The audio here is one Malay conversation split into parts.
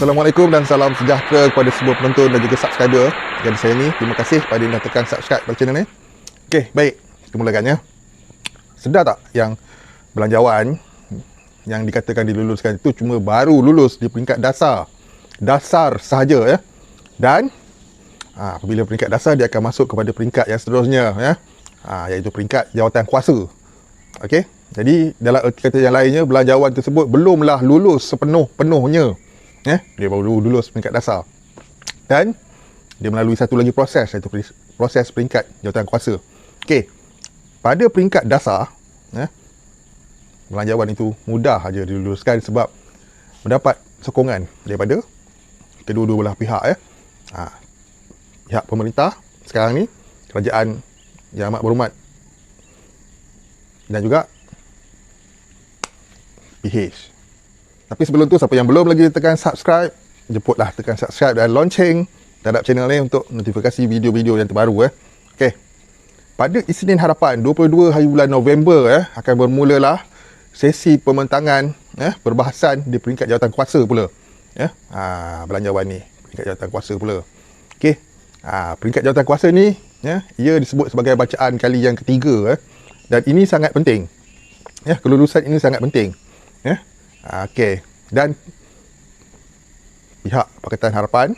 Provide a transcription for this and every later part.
Assalamualaikum dan salam sejahtera kepada semua penonton dan juga subscriber yang disayangi. Terima kasih kepada yang dah tekan subscribe pada channel ni. Okey, baik. Kita mulakan ya. Sedar tak yang belanjawan yang dikatakan diluluskan itu cuma baru lulus di peringkat dasar. Dasar sahaja ya. Dan apabila peringkat dasar dia akan masuk kepada peringkat yang seterusnya ya. Iaitu peringkat jawatan kuasa. Okey. Jadi dalam erti kata yang lainnya, belanjawan tersebut belumlah lulus sepenuh-penuhnya. Dia baru lulus peringkat dasar. Dan dia melalui satu lagi proses, iaitu proses peringkat jawatan kuasa. Okey. Pada peringkat dasar, belanjawan itu mudah saja diluluskan sebab mendapat sokongan daripada kedua-dua belah pihak ya. Pihak pemerintah sekarang ni, kerajaan yang amat berhormat, dan juga PH. Tapi sebelum tu, siapa yang belum lagi tekan subscribe, jemputlah tekan subscribe dan lonceng terhadap channel ni untuk notifikasi video-video yang terbaru Okey. Pada Isnin hadapan 22 hari bulan November akan bermulalah sesi pembentangan perbahasan di peringkat jawatan kuasa pula. Belanjawan ni peringkat jawatan kuasa pula. Okey. Peringkat jawatan kuasa ni ia disebut sebagai bacaan kali yang ketiga dan ini sangat penting. Kelulusan ini sangat penting. Okey. Dan pihak Pakatan Harapan,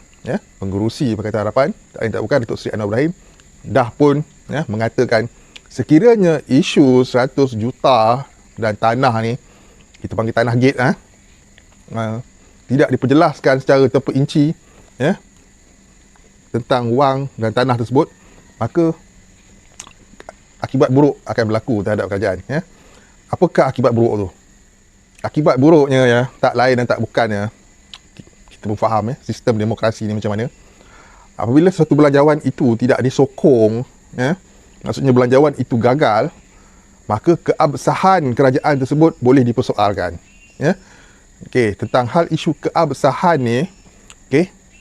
pengerusi Pakatan Harapan, tak lain tak bukan Datuk Seri Anwar Ibrahim, dah pun mengatakan sekiranya isu 100 juta dan tanah ni, kita panggil tanah gate tidak diperjelaskan secara terperinci tentang wang dan tanah tersebut, maka akibat buruk akan berlaku terhadap kerajaan. Apakah akibat buruk tu? Akibat buruknya tak lain dan tak bukannya, kita pun faham sistem demokrasi ni macam mana. Apabila satu belanjawan itu tidak disokong, maksudnya belanjawan itu gagal, maka keabsahan kerajaan tersebut boleh dipersoalkan. Okey, tentang hal isu keabsahan ni,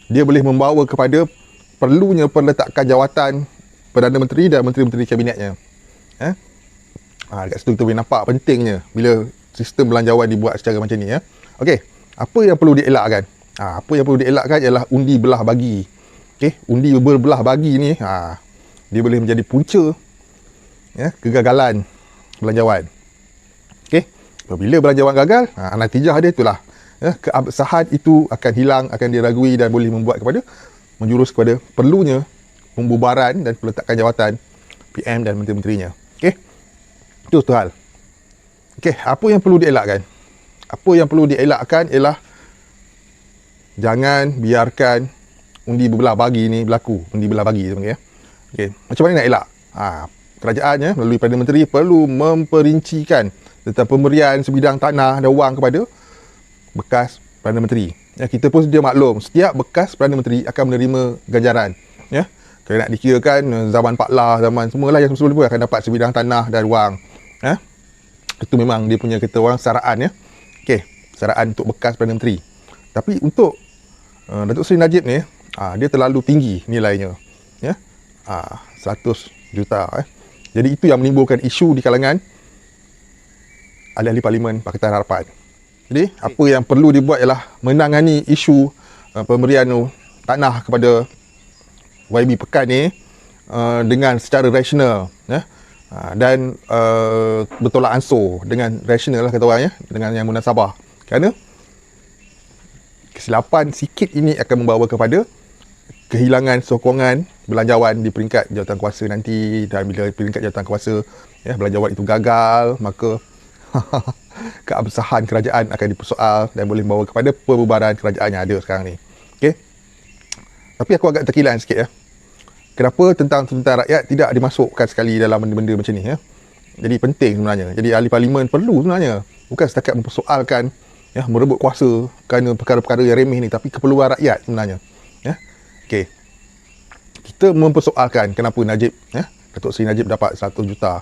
dia boleh membawa kepada perlunya perletakan jawatan Perdana Menteri dan Menteri-Menteri Kabinetnya. Dekat situ kita boleh nampak pentingnya bila sistem belanjawan dibuat secara macam ni Okey, apa yang perlu dielakkan? Apa yang perlu dielakkan ialah undi belah bagi. Undi berbelah bagi ni dia boleh menjadi punca kegagalan belanjawan. Apabila belanjawan gagal, natijah dia itulah keabsahan itu akan hilang, akan diragui dan boleh membuat kepada menjurus kepada perlunya pembubaran dan peletakan jawatan PM dan menteri-menterinya. Itu satu hal. Apa yang perlu dielakkan? Apa yang perlu dielakkan ialah jangan biarkan undi berbelah bagi ni berlaku. Undi belah bagi tu panggil Macam mana nak elak? Kerajaan melalui Perdana Menteri perlu memperincikan tentang pemberian sebidang tanah dan wang kepada bekas Perdana Menteri. Kita pun sedia maklum, setiap bekas Perdana Menteri akan menerima ganjaran. Kalau nak dikirakan zaman Pak La, zaman semualah yang sebelum akan dapat sebidang tanah dan wang. Itu memang dia punya kata orang saraan saraan untuk bekas Perdana Menteri. Tapi untuk Datuk Seri Najib ni, dia terlalu tinggi nilainya. 100 juta. Jadi itu yang menimbulkan isu di kalangan ahli-ahli Parlimen Pakatan Harapan. Jadi apa yang perlu dibuat ialah menangani isu pemberian tanah kepada YB Pekan ni dengan secara rasional dan bertolak ansur dengan rasional lah kata orang dengan yang munasabah. Kerana kesilapan sikit ini akan membawa kepada kehilangan sokongan belanjawan di peringkat jawatan kuasa nanti, dan bila peringkat jawatan kuasa belanjawan itu gagal, maka keabsahan kerajaan akan dipersoal dan boleh membawa kepada pembubaran kerajaan yang ada sekarang ni. Tapi aku agak terkilan sikit kenapa tentang rakyat tidak dimasukkan sekali dalam benda-benda macam ni Jadi penting sebenarnya. Jadi ahli parlimen perlu sebenarnya bukan setakat mempersoalkan merebut kuasa kerana perkara-perkara yang remeh ni, tapi keperluan rakyat sebenarnya. Kita mempersoalkan kenapa Najib Datuk Seri Najib dapat 100 juta.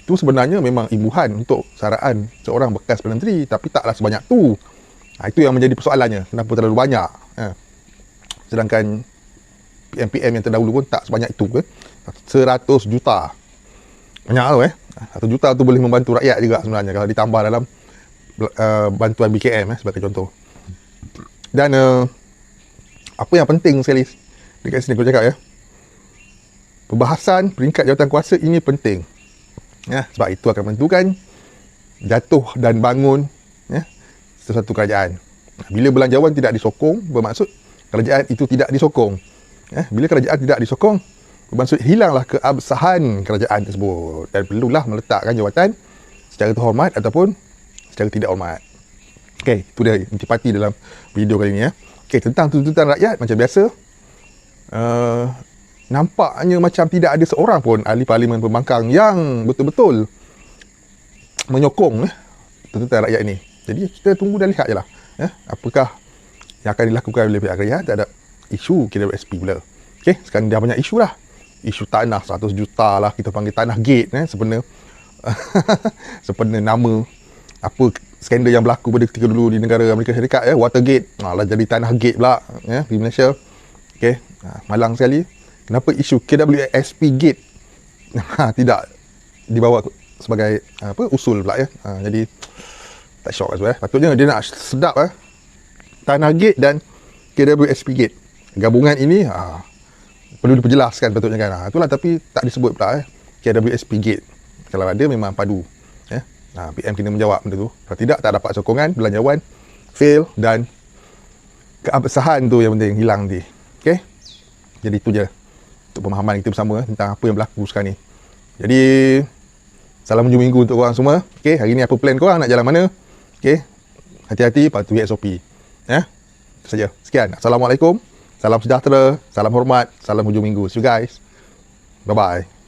Itu sebenarnya memang imbuhan untuk saraan seorang bekas Perdana Menteri, tapi taklah sebanyak tu. Itu yang menjadi persoalannya, kenapa terlalu banyak. Sedangkan PM-PM yang terdahulu pun tak sebanyak itu 100 juta. Banyak tu 1 juta tu boleh membantu rakyat juga sebenarnya kalau ditambah dalam bantuan BKM sebagai contoh. Dan Apa yang penting sekali dekat sini aku cakap ya, perbahasan peringkat jawatan kuasa ini penting ya, sebab itu akan menentukan jatuh dan bangun ya, sesuatu kerajaan. Bila belanjawan tidak disokong, bermaksud kerajaan itu tidak disokong ya. Bila kerajaan tidak disokong, bermaksud hilanglah keabsahan kerajaan tersebut, dan perlulah meletakkan jawatan secara terhormat ataupun secara tidak hormat. Okey, itu dia intipati dalam video kali ini ya. Okey, tentang tuntutan rakyat macam biasa, nampaknya macam tidak ada seorang pun ahli parlimen pembangkang yang betul-betul menyokong tuntutan rakyat ini. Jadi kita tunggu dan lihat je lah ya, apakah yang akan dilakukan oleh pihak kerajaan terhadap isu KWSP pula. Okey, sekarang dah banyak isu lah. Isu tanah 100 juta lah, kita panggil tanah gate sebenarnya nama apa skandal yang berlaku pada ketika dulu di negara Amerika Syarikat ya, Watergate. Lah jadi tanah gate pula ya di Malaysia. Okey, malang sekali. Kenapa isu KWSP gate tidak dibawa sebagai usul pula ya. Jadi tak syok lah patutnya dia nak sedap tanah gate dan KWSP gate. Gabungan ini perlu diperjelaskan patutnya kan. Itulah, tapi tak disebut pula KWSP gate. Kalau ada memang padu ya. PM kena menjawab benda tu. Kalau tidak, tak dapat sokongan, belanjawan fail, dan keabsahan tu yang penting hilang nanti. Okey. Jadi itu je untuk pemahaman kita bersama tentang apa yang berlaku sekarang ni. Jadi salam hujung minggu untuk korang semua. Okey, hari ni apa plan korang, nak jalan mana? Okey. Hati-hati, patuhi SOP. Ya. Itu saja. Sekian. Assalamualaikum. Salam sejahtera, salam hormat, salam hujung minggu. See you guys. Bye-bye.